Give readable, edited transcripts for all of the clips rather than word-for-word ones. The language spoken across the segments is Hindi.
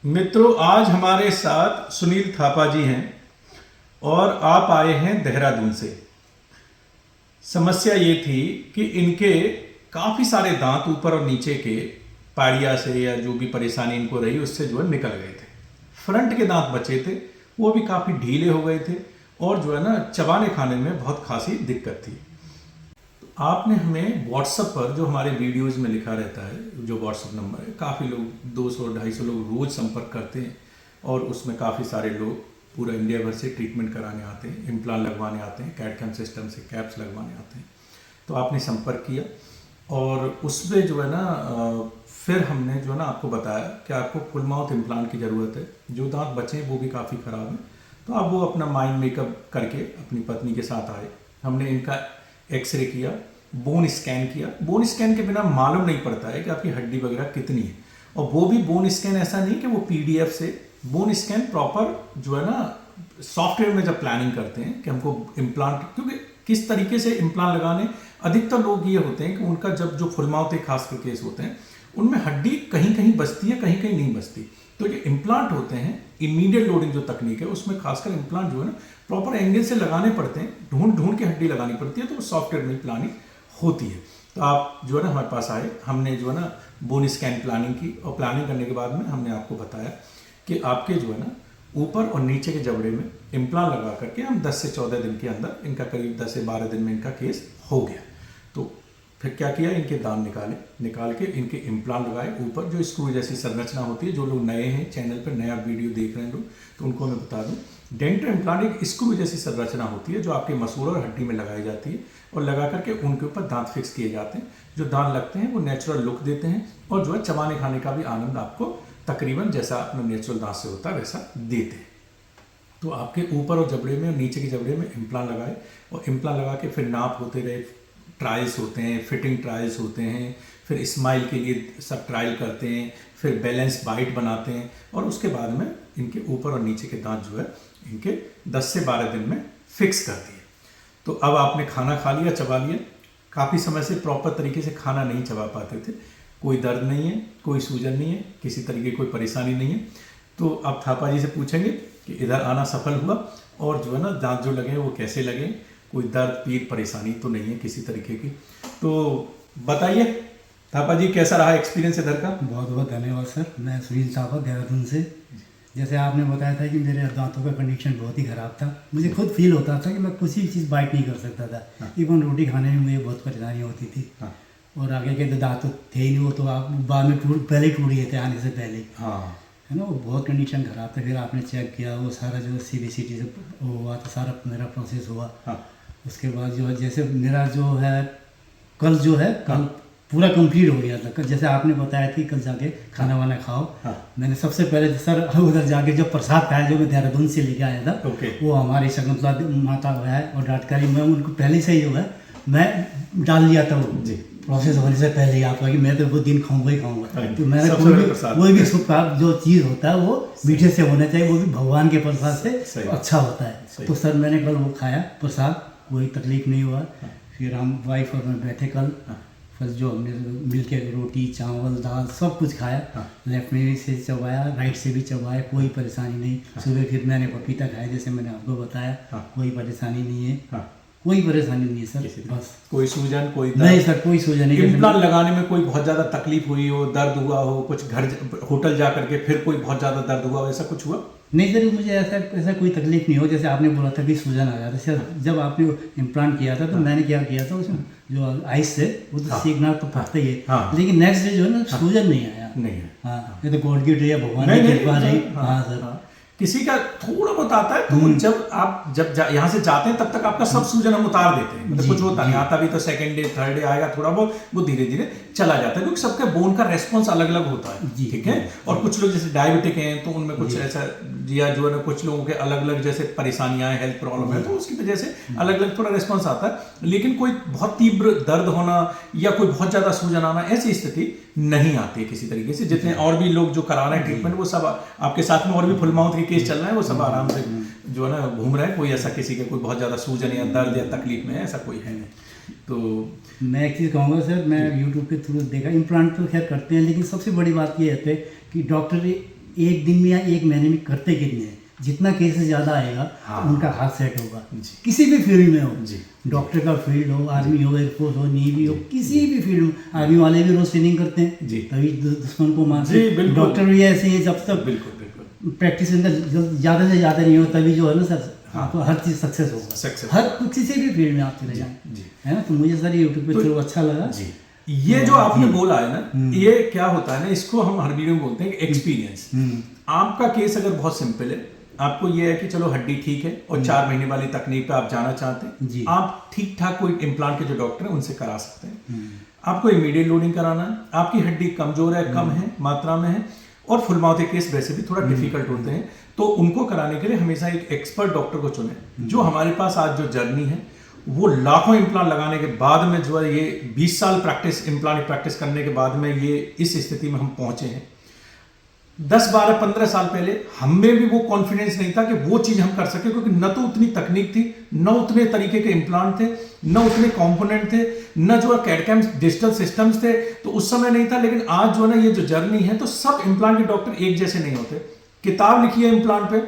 मित्रों, आज हमारे साथ सुनील थापा जी हैं और आप आए हैं देहरादून से। समस्या ये थी कि इनके काफ़ी सारे दांत ऊपर और नीचे के पाड़िया से या जो भी परेशानी इनको रही उससे जो है निकल गए थे। फ्रंट के दांत बचे थे, वो भी काफ़ी ढीले हो गए थे और जो है ना चबाने खाने में बहुत खासी दिक्कत थी। आपने हमें व्हाट्सएप पर जो हमारे वीडियोज़ में लिखा रहता है, जो व्हाट्सएप नंबर है, काफ़ी लोग 200-250 लोग रोज़ संपर्क करते हैं और उसमें काफ़ी सारे लोग पूरा इंडिया भर से ट्रीटमेंट कराने आते हैं, इम्प्लांट लगवाने आते हैं, कैड-कैम सिस्टम से कैप्स लगवाने आते हैं। तो आपने संपर्क किया और उसमें जो है ना फिर हमने जो है ना आपको बताया कि आपको फुल माउथ इम्प्लांट की ज़रूरत है। जो दांत बचे हैं वो भी काफ़ी ख़राब हैं, तो आप वो अपना माइंड मेकअप करके अपनी पत्नी के साथ आए। हमने इनका एक्सरे किया, बोन स्कैन किया। बोन स्कैन के बिना मालूम नहीं पड़ता है कि आपकी हड्डी वगैरह कितनी है, और वो भी बोन स्कैन ऐसा नहीं कि वो पीडीएफ से, बोन स्कैन प्रॉपर जो है ना सॉफ्टवेयर में जब प्लानिंग करते हैं कि हमको इम्प्लांट, क्योंकि किस तरीके से इम्प्लांट लगाने, अधिकतर लोग ये होते हैं कि उनका जब जो फुल माउथ के खास कर केस होते हैं उनमें हड्डी कहीं कहीं बचती है, कहीं कहीं नहीं बचती। तो ये इम्प्लांट होते हैं, इमीडिएट लोडिंग जो तकनीक है उसमें खासकर इम्प्लांट जो है ना प्रॉपर एंगल से लगाने पड़ते हैं, ढूंढ ढूंढ के हड्डी लगानी पड़ती है, तो वो सॉफ्टवेयर में प्लानिंग होती है। तो आप जो है ना हमारे पास आए, हमने जो है ना बोन स्कैन प्लानिंग की और प्लानिंग करने के बाद में हमने आपको बताया कि आपके जो है ना ऊपर और नीचे के जबड़े में इम्प्लांट लगा करके हम 10 से 14 दिन के अंदर, इनका करीब 10 से 12 दिन में इनका केस हो गया। तो फिर क्या किया, इनके दांत निकाल के इनके इम्प्लांट लगाए ऊपर, जो स्क्रू जैसी संरचना होती है। जो लोग नए हैं चैनल पर, नया वीडियो देख रहे हैं लोग, तो उनको मैं बता दूं, डेंटल इम्प्लांट एक स्क्रू जैसी संरचना होती है जो आपके मसूड़ और हड्डी में लगाई जाती है और लगा करके उनके ऊपर दांत फिक्स किए जाते हैं। जो दांत लगते हैं वो नेचुरल लुक देते हैं और जो है चबाने खाने का भी आनंद आपको तकरीबन जैसा अपना नेचुरल दांत से होता है वैसा देते हैं। तो आपके ऊपर और जबड़े में और नीचे के जबड़े में इम्प्लांट लगाए और इम्प्लांट लगा के फिर नाप होते रहे, ट्रायल्स होते हैं, फिटिंग ट्रायल्स होते हैं, फिर स्माइल के लिए सब ट्रायल करते हैं, फिर बैलेंस बाइट बनाते हैं और उसके बाद में इनके ऊपर और नीचे के दांत जो है इनके 10 से 12 दिन में फिक्स कर दिए। तो अब आपने खाना खा लिया, चबा लिया। काफ़ी समय से प्रॉपर तरीके से खाना नहीं चबा पाते थे, कोई दर्द नहीं है, कोई सूजन नहीं है, किसी तरीके की कोई परेशानी नहीं है। तो अब थापा जी से पूछेंगे कि इधर आना सफल हुआ और जो है ना दांत जो लगे वो कैसे लगे, कोई दर्द पीड़ परेशानी तो नहीं है किसी तरीके की। तो बताइए थापा जी, कैसा रहा एक्सपीरियंस इधर का? बहुत बहुत धन्यवाद सर। मैं सुनील थापा देहरादून से। जैसे आपने बताया था कि मेरे दांतों का कंडीशन बहुत ही ख़राब था, मुझे खुद फील होता था कि मैं कुछ भी चीज़ बाइट नहीं कर सकता था। इवन रोटी खाने में मुझे बहुत परेशानी होती थी। और आगे के तो दांत तो थे ही नहीं, वो तो आप बाद में पहले ही टूट गए थे आने से पहले, है ना। वो बहुत कंडीशन ख़राब था। फिर आपने चेक किया, वो सारा जो CBCT से हुआ तो सारा मेरा प्रोसेस हुआ। उसके बाद जो है, जैसे मेरा जो है कल पूरा कंप्लीट हो गया था। जैसे आपने बताया कि कल जाके खाना वाना खाओ। मैंने सबसे पहले सर उधर जाके जो प्रसाद खाया, जो मैं देहरादून से लेके आया था, वो हमारी शकुंतला माता है और डाटकारी, मैं उनको पहले से ही जो है मैं डाल लिया था वो जी प्रोसेस होने से पहले ही। आपका कि मैं तो वो दिन खाऊंगा ही खाऊंगा। तो मैंने कोई भी सुख जो चीज़ होता है वो मीठे से होना चाहिए, वो भी भगवान के प्रसाद से अच्छा होता है। तो सर मैंने कल वो खाया प्रसाद, कोई तकलीफ नहीं हुआ। फिर हम वाइफ और मैं बैठे कल, फिर जो हमने मिल के रोटी चावल दाल सब कुछ खाया। लेफ्ट में भी से चबाया, राइट से भी चबाया, कोई परेशानी नहीं। सुबह फिर मैंने पपीता खाया, जैसे मैंने आपको बताया। कोई परेशानी नहीं है, कोई परेशानी नहीं है सर। बस कोई सूजन, कोई नहीं सर, कोई सूजन नहीं। इम्प्लांट लगाने में कोई बहुत ज़्यादा तकलीफ हुई हो, दर्द हुआ हो, कुछ घर होटल जा करके फिर कोई बहुत ज़्यादा दर्द हुआ हो, ऐसा कुछ हुआ? नहीं सर, मुझे ऐसा कोई तकलीफ नहीं हो। जैसे आपने बोला था कि सूजन आ जाता सर, जब आपने इम्प्लांट किया था तो मैंने क्या किया था, उसमें जो आइस से वो तो सीखना तो पड़ता ही है, लेकिन नेक्स्ट डे जो है ना सूजन नहीं आया। नहीं, हाँ, ये तो गॉड गिफ्ट है, भगवान की कृपा रही। हाँ सर, किसी का थोड़ा बहुत आता है, तो जब आप यहाँ से जाते हैं तब तक आपका सब सूजन हम उतार देते हैं, मतलब कुछ होता नहीं। आता भी तो सेकंड डे थर्ड डे आएगा थोड़ा बहुत, वो धीरे धीरे चला जाता है, क्योंकि सबके बोन का रेस्पॉन्स अलग अलग होता है, ठीक है। और कुछ लोग जैसे डायबिटिक हैं तो उनमें कुछ ऐसा, या जो है ना कुछ लोगों के अलग अलग जैसे परेशानियां हैं, हेल्थ प्रॉब्लम है, तो उसकी वजह से अलग अलग थोड़ा रेस्पॉन्स आता है। लेकिन कोई बहुत तीव्र दर्द होना या कोई बहुत ज्यादा सूजन आना, ऐसी स्थिति नहीं आती है किसी तरीके से। जितने और भी लोग जो करा रहे हैं ट्रीटमेंट, वो सब आपके साथ में और भी फुल माउथ के केस चल रहे हैं, वो सब आराम से जो है ना घूम रहे हैं। कोई ऐसा किसी का कोई बहुत ज़्यादा सूजन या दर्द या तकलीफ में ऐसा कोई है नहीं। तो मैं एक चीज़ कहूँगा सर, मैं यूट्यूब के थ्रू देखा, इम्प्लांट तो खैर करते हैं, लेकिन सबसे बड़ी बात ये है कि डॉक्टर एक दिन में या एक महीने में करते कितने हैं, जितना केसेस ज़्यादा आएगा हाँ। उनका हाथ सेट होगा। जी। किसी भी फील्ड में हो, जी। डॉक्टर का फील्ड हो, आर्मी हो, एयरफोर्स हो, नेवी हो, किसी भी फील्ड में। आर्मी वाले भी रोज ट्रेनिंग करते हैं, जी। तभी दुश्मन को जी, मारते। बिल्कुल। डॉक्टर भी ऐसे ही, जब तक बिल्कुल प्रैक्टिस ज़्यादा से ज़्यादा नहीं हो तभी जो है ना सर, आपको हर चीज़ सक्सेस होगा। Success हर किसी भी फील्ड में आप चले जाएं, जी। है ना। तो मुझे सर यूट्यूब पे तो- चलो अच्छा लगा। जी। ये जो आपने बोला है ना, ये क्या होता है ना, इसको हम हर वीडियो में बोलते हैं कि एक्सपीरियंस। आपका केस अगर बहुत सिंपल है, आपको ये है कि चलो हड्डी ठीक है और 4 महीने वाली तकनीक पे आप जाना चाहते जी। हैं, आप ठीक ठाक कोई इम्प्लांट के जो डॉक्टर हैं उनसे करा सकते हैं। आपको इमीडिएट लोडिंग कराना है, आपकी हड्डी कमजोर है, कम है, मात्रा में है, और फुल माउथ केस वैसे भी थोड़ा डिफिकल्ट होते हैं, तो उनको कराने के लिए हमेशा एक एक्सपर्ट डॉक्टर को चुने। जो हमारे पास आज जो जर्नी है, वो लाखों इम्प्लांट लगाने के बाद में जो है, ये 20 साल प्रैक्टिस, इम्प्लांट प्रैक्टिस करने के बाद में ये इस स्थिति में हम पहुंचे हैं। 10, 12, 15 साल पहले हमें भी वो कॉन्फिडेंस नहीं था कि वो चीज हम कर सके, क्योंकि न तो उतनी तकनीक थी, न उतने तरीके के इम्प्लांट थे, न उतने कंपोनेंट थे, न जो कैड-कैम डिजिटल सिस्टम्स थे, तो उस समय नहीं था। लेकिन आज जो है ना, ये जो जर्नी है, तो सब इम्प्लांट के डॉक्टर एक जैसे नहीं होते। किताब लिखी है इम्प्लांट पे,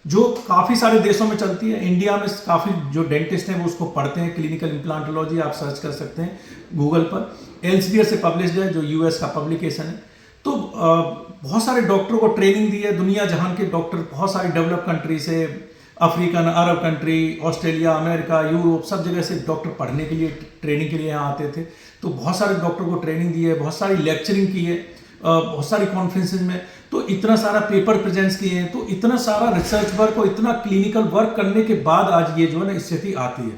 जो काफी सारे देशों में चलती है, इंडिया में काफी जो डेंटिस्ट हैं वो उसको पढ़ते हैं, क्लिनिकल इम्प्लांटोलॉजी आप सर्च कर सकते हैं गूगल पर। एल्सेवियर से पब्लिश्ड है, जो यूएस का पब्लिकेशन है। तो बहुत सारे डॉक्टरों को ट्रेनिंग दी है, दुनिया जहान के डॉक्टर बहुत सारी डेवलप कंट्री से, African, Arab country, Australia, America, Europe, सब जगह से डॉक्टर पढ़ने के लिए, ट्रेनिंग के लिए यहाँ आते थे। तो बहुत सारे डॉक्टर को ट्रेनिंग दी है, बहुत सारी लेक्चरिंग की है, बहुत सारी कॉन्फ्रेंसेज में, तो इतना सारा पेपर प्रेजेंट्स किए हैं, तो इतना सारा रिसर्च वर्क और इतना क्लिनिकल वर्क करने के बाद आज ये जो है ना स्थिति आती है।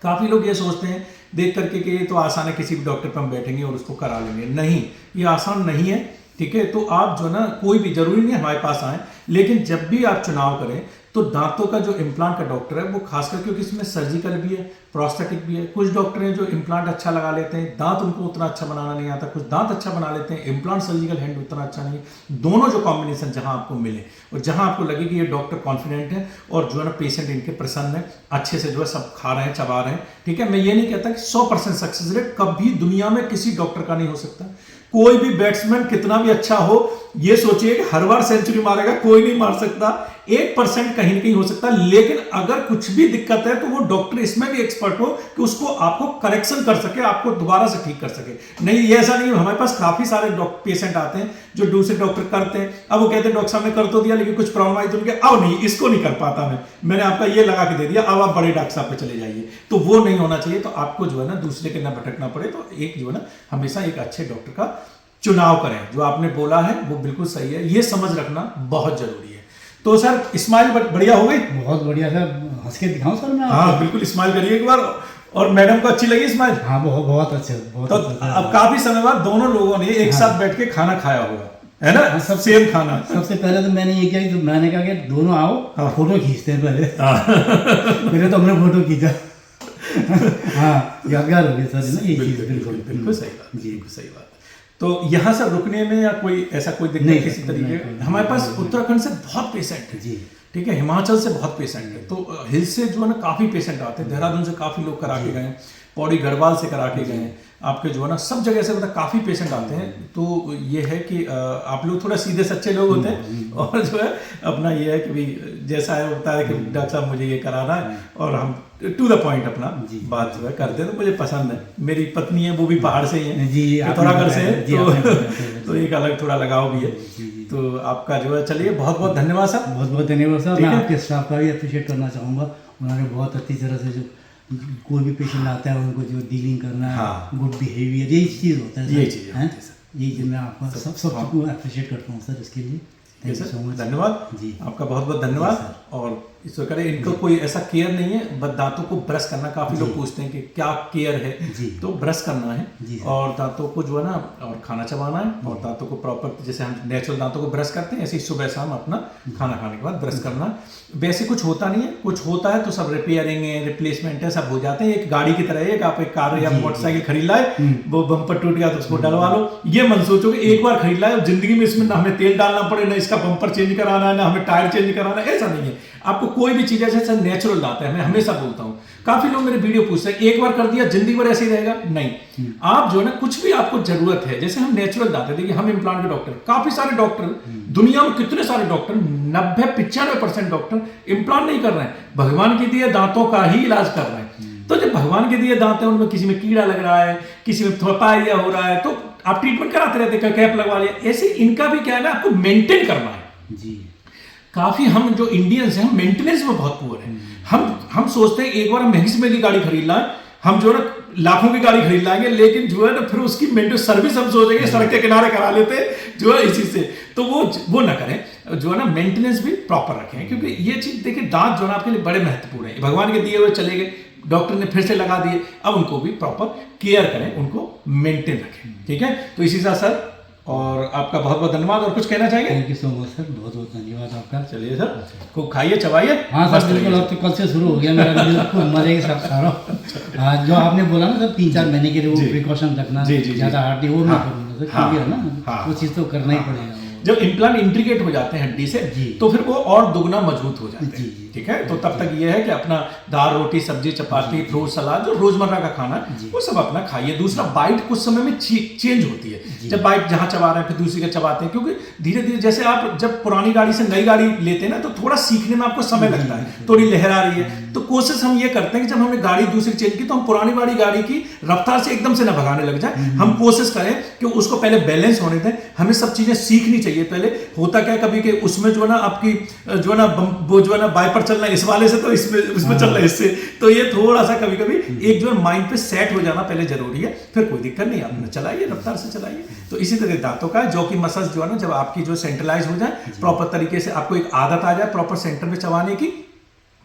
काफ़ी लोग ये सोचते हैं देख करके कि ये तो आसान है, किसी भी डॉक्टर पर हम बैठेंगे और उसको करा लेंगे। नहीं, ये आसान नहीं है, ठीक है। तो आप जो ना, कोई भी जरूरी नहीं हमारे पास आए, लेकिन जब भी आप चुनाव करें तो दांतों का जो इम्प्लांट का डॉक्टर है वो खासकर, क्योंकि इसमें सर्जिकल भी है, प्रोस्थेटिक भी है। कुछ डॉक्टर हैं जो इम्प्लांट अच्छा लगा लेते हैं, दांत उनको उतना अच्छा बनाना नहीं आता, कुछ दांत अच्छा बना लेते हैं, इम्प्लांट सर्जिकल हैंड उतना अच्छा नहीं। दोनों जो कॉम्बिनेशन जहां आपको मिले और जहां आपको लगे कि ये डॉक्टर कॉन्फिडेंट है और जो है ना पेशेंट इनके प्रसन्न है, अच्छे से जो है सब खा रहे हैं, चबा रहे हैं, ठीक है। मैं ये नहीं कहता कि 100% सक्सेस रेट कभी दुनिया में किसी डॉक्टर का नहीं हो सकता। कोई भी बैट्समैन कितना भी अच्छा हो, ये सोचिए कि हर बार सेंचुरी मारेगा, कोई नहीं मार सकता। 1% कहीं ना कहीं हो सकता है, लेकिन अगर कुछ भी दिक्कत है तो वो डॉक्टर इसमें भी एक्सपर्ट हो कि उसको आपको करेक्शन कर सके, आपको दोबारा से ठीक कर सके। नहीं, ये ऐसा नहीं है। हमारे पास काफी सारे पेशेंट आते हैं जो दूसरे डॉक्टर करते हैं, अब वो कहते हैं डॉक्टर साहब ने कर तो दिया, लेकिन कुछ प्रॉब्लम आई तो उनके, अब नहीं, इसको नहीं कर पाता मैंने आपका ये लगा के दे दिया, अब आप बड़े डॉक्टर साहब पे चले जाइए। तो वो नहीं होना चाहिए। तो आपको जो है ना दूसरे के ना भटकना पड़े, तो एक जो है ना हमेशा एक अच्छे डॉक्टर का चुनाव करें। जो आपने बोला है वो बिल्कुल सही है, ये समझ रखना बहुत जरूरी है। तो सर स्माइल बढ़िया हो गई? बहुत बढ़िया सर, हंस के दिखाऊं सर मैं? हाँ बिल्कुल, स्माइल करिए एक बार। और मैडम को अच्छी लगी स्माइल? हाँ बहुत अच्छे, बहुत तो अच्छा। अब काफी समय बाद दोनों लोगों ने एक साथ बैठ के खाना खाया होगा, है ना? हाँ, सब सेम खाना। सबसे पहले तो मैंने ये किया कि मैंने कहा कि दोनों आओ, हाँ। फोटो खींचते हैं पहले। पहले तो हमने फोटो खींचा। हाँ, यादगार हो गया सर ना ये चीज। बिल्कुल सही बात जी, बिल्कुल सही बात। तो यहाँ सर रुकने में या कोई ऐसा कोई दिक्कत नहीं, किसी नहीं, तरीके नहीं, का? नहीं, हमारे पास नहीं, उत्तराखंड से बहुत पेशेंट है जी, ठीक है, हिमाचल से बहुत पेशेंट है, तो हिल से जो है ना काफी पेशेंट आते हैं, देहरादून से काफी लोग करा के गए, पौड़ी गढ़वाल से करा के गए, आपके जो है ना सब जगह से मतलब काफी पेशेंट आते हैं। तो ये है कि आप लोग थोड़ा सीधे सच्चे लोग होते हैं, और जो है अपना ये है कि भाई जैसा है होता है कि डॉक्टर साहब मुझे ये कराना है, और हम टू द पॉइंट अपना बात जो है करते हैं। तो मुझे पसंद है। मेरी पत्नी है वो भी पहाड़ से ही है, पिथौरागढ़ से है, तो एक अलग थोड़ा लगाव भी है। तो आपका जो है, चलिए बहुत बहुत धन्यवाद सर। बहुत बहुत धन्यवाद सर। मैं आपके स्टाफ का भी अप्रिशिएट करना चाहूँगा। उन्होंने बहुत अच्छी तरह से जो कोई भी पेशेंट आता है उनको जो डीलिंग करना है, गुड बिहेवियर, यही चीज़ होता है। यही चीज़ है, यही चीज़ मैं आपका सबको अप्रिशिएट करता हूँ सर इसके लिए। Thank you so much. धन्यवाद जी, आपका बहुत बहुत धन्यवाद। और इस करे इनको कोई ऐसा केयर नहीं है, बस दांतों को ब्रश करना। काफी लोग पूछते हैं कि क्या केयर है, तो ब्रश करना है और दांतों को जो है ना और खाना चबाना है, और दांतों को प्रॉपर जैसे हम नेचुरल दांतों को ब्रश करते हैं ऐसे ही सुबह शाम अपना खाना खाने के बाद ब्रश करना। वैसे कुछ होता नहीं है, कुछ होता है तो सब रिपेयरिंग है, रिप्लेसमेंट है, सब हो जाते हैं। एक गाड़ी की तरह है, आप एक कार या मोटरसाइकिल खरीद लाए, वो बम्पर टूट गया तो उसको डलवा लो। ये मन सोचो कि एक बार खरीद लाए जिंदगी में इसमें ना हमें तेल डालना पड़े, ना इसका बम्पर चेंज कराना है, ना हमें टायर चेंज कराना है, ऐसा नहीं है। आपको कोई भी चीज ऐसे नेचुरल दांत है, मैं हमेशा बोलता हूं। काफी लोग मेरे वीडियो पूछते हैं एक बार कर दिया जिंदगी भर ऐसे ही रहेगा, नहीं। आप जो है ना कुछ भी आपको जरूरत है, जैसे हम नेचुरल दांत है, देखिए हम इम्प्लांट के डॉक्टर, काफी सारे डॉक्टर दुनिया में कितने सारे डॉक्टर 90-95% डॉक्टर इम्प्लांट नहीं कर रहे हैं, भगवान के दिए दांतों का ही इलाज कर रहे हैं। तो जब भगवान के दिए दांत हैं, उनमें किसी में कीड़ा लग रहा है, किसी में थोपाइया हो रहा है, तो आप ट्रीटमेंट कराते रहते हैं, कैप लगवा लिया। ऐसे इनका भी क्या है ना, आपको मेंटेन करना है जी। काफी। हम जो इंडियंस हैं, हम मेंटेनेंस में बहुत पुअर हैं। हम सोचते हैं एक बार हम महंगी से महंगी गाड़ी खरीद लाएं, हम जो है ना लाखों की गाड़ी खरीद लाएंगे, लेकिन जो है ना फिर उसकी मेंटेनेंस सर्विस हम सोचेंगे सड़क के किनारे करा लेते हैं जो है इसी से। तो वो ना करें, जो है ना मेंटेनेंस भी प्रॉपर रखें, क्योंकि ये चीज देखिए दांत जो है ना आपके लिए बड़े महत्वपूर्ण है। भगवान के दिए हुए चले गए, डॉक्टर ने फिर से लगा दिए, अब उनको भी प्रॉपर केयर करें, उनको मेंटेन रखें, ठीक है। तो इसी साथ सर, और आपका बहुत बहुत धन्यवाद। और कुछ कहना चाहिए? Thank you so much sir, बहुत बहुत धन्यवाद आपका। चलिए सर, खूब खाइए चबाइए। हाँ सर बिल्कुल, अब तो कल से शुरू हो गया मेरा बिल्कुल मजे के साथ खा रहा हूँ। जो आपने बोला ना सर 3-4 महीने के लिए वो प्रिकॉशन रखना, ज़्यादा हार्डी वो नहीं करूँगा सर, क्योंकि है ना वो चीज़ तो करना ही पड़ेगा। जब इम्प्लांट इंट्रीगेट हो जाते हैं हड्डी से, तो फिर वो और दुगना मजबूत हो जाते हैं, ठीक है। तो तब तक ये है कि अपना दाल रोटी सब्जी चपाती फ्रूट सलाद जो रोजमर्रा का खाना है वो सब अपना खाइए। दूसरा, बाइट कुछ समय में चेंज होती है, जब बाइट जहाँ चबा रहे हैं फिर दूसरी का चबाते हैं, क्योंकि धीरे धीरे जैसे आप जब पुरानी गाड़ी से नई गाड़ी लेते हैं ना, तो थोड़ा सीखने में आपको समय लगता है, थोड़ी लहर आ रही है। तो कोशिश हम ये करते हैं कि जब हमने गाड़ी दूसरी चेंज की, तो हम पुरानी वाली गाड़ी की रफ्तार से एकदम से ना भगाने लग जाए। हम कोशिश करें कि उसको पहले बैलेंस होने दें। हमें सब चीजें सीखनी चाहिए पहले। होता क्या है कभी कि उसमें जो है ना आपकी जो है ना वो जो है ना बाइपर चलना इस वाले से, तो इसमें चल रहा है इससे, तो ये थोड़ा सा कभी कभी एक जो है माइंड पे सेट हो जाना पहले जरूरी है, फिर कोई दिक्कत नहीं, आप चलाइए रफ्तार से चलाइए। तो इसी तरह दांतों का जौ की मसाज जो है ना, जब आपकी जो सेंट्रलाइज हो जाए प्रॉपर तरीके से, आपको एक आदत आ जाए प्रॉपर सेंटर में चबाने की,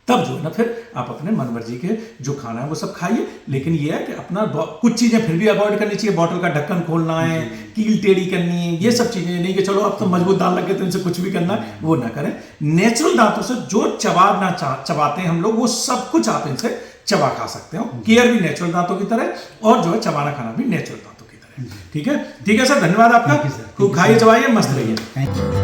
तब जो है ना फिर आप अपने मन मर्जी के जो खाना है वो सब खाइए। लेकिन ये है कि अपना कुछ चीजें फिर भी अवॉइड करनी चाहिए। बॉटल का ढक्कन खोलना है, कील टेढ़ी करनी है, ये सब चीजें नहीं कि चलो अब तो मजबूत दांत लग गए तो इनसे कुछ भी करना है, वो ना करें। नेचुरल दांतों से जो चबाना चबाते हैं हम लोग, वो सब कुछ आप इनसे चबा खा सकते हो। केयर भी नेचुरल दांतों की तरह, और जो है चबाना खाना भी नेचुरल दांतों की तरह, ठीक है। ठीक है सर, धन्यवाद आपका। खूब खाइए चबाइए, मस्त रहिए।